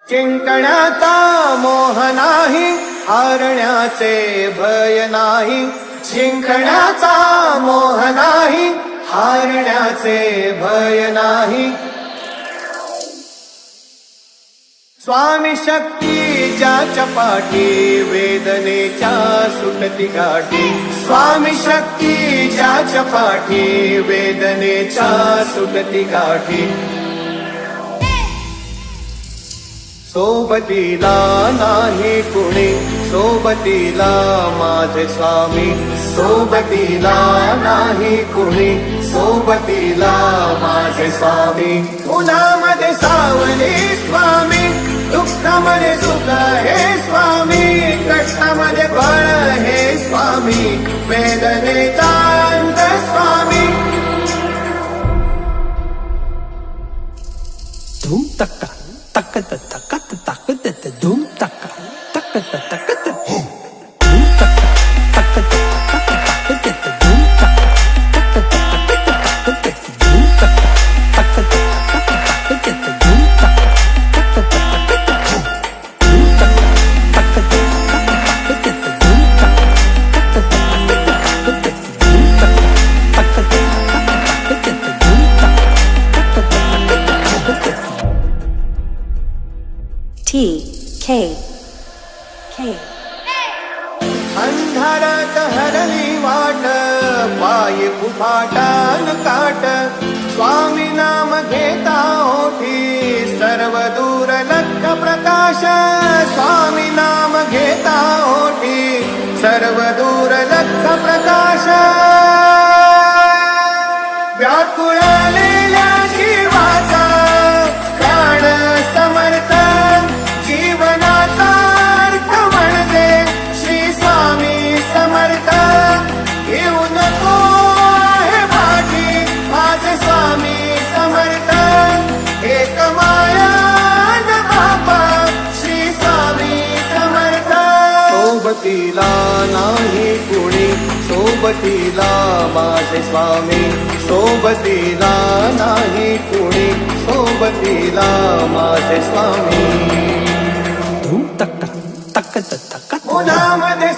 जिंकण्याचा मोह नाही, हारण्याचे भय नाही. जिंकण्याचा मोह नाही, हारण्याचे भय नाही. स्वामी शक्ती ज्याच्या पाठी, वेदनेच्या सुटती गाठी. स्वामी शक्ती ज्याच्या पाठी, वेदनेच्या सुटती गाठी. सोबतीला नाही कुणी, सोबतीला माझे स्वामी. सोबतीला नाही कुणी, सोबतीला माझे स्वामी. उन्हामध्ये सावली स्वामी, दुःखामध्ये सुख हे स्वामी. कष्टामध्ये बळ हे स्वामी, वेदनेचा अंत स्वामी. धूम तक्का तक्कत तक्कत तक्कत धूम तक्का तक्कत तक्कत धूम तक्का तक्कत तक्कत तक्कत धूम तक्का तक्कत तक्कत तक्कत धूम तक्का तक्कत तक्कत तक्कत धूम तक्का तक्कत तक्कत धूम तक्का तक्कत तक्कत धूम तक्का तक्कत तक्कत धूम तक्का तक्कत तक्कत धूम तक्का तक्कत तक्कत T K K अंधारात हरली वाट, पाय कुफाटान काट. स्वामी नाम घेता ओठी, सर्व दूर लख प्रकाश. स्वामी नाम घेता ओठी, सर्व दूर लख प्रकाश. व्याकुळलेल्या जीवाचा प्राण समर्थ, जीवनाचा अर्थ म्हणजे श्री स्वामी समर्थ. येऊ नको हे पाठी, माझे स्वामी समर्थ. एक माया न बापा, श्री स्वामी समर्थ. सोबतीला नाही कुणी, सोबतीला माझे स्वामी. सोबतीला नाही कुणी, सोबतीला माझे स्वामी. धूम तक्का तक्कत तक्कत उन्हामध्ये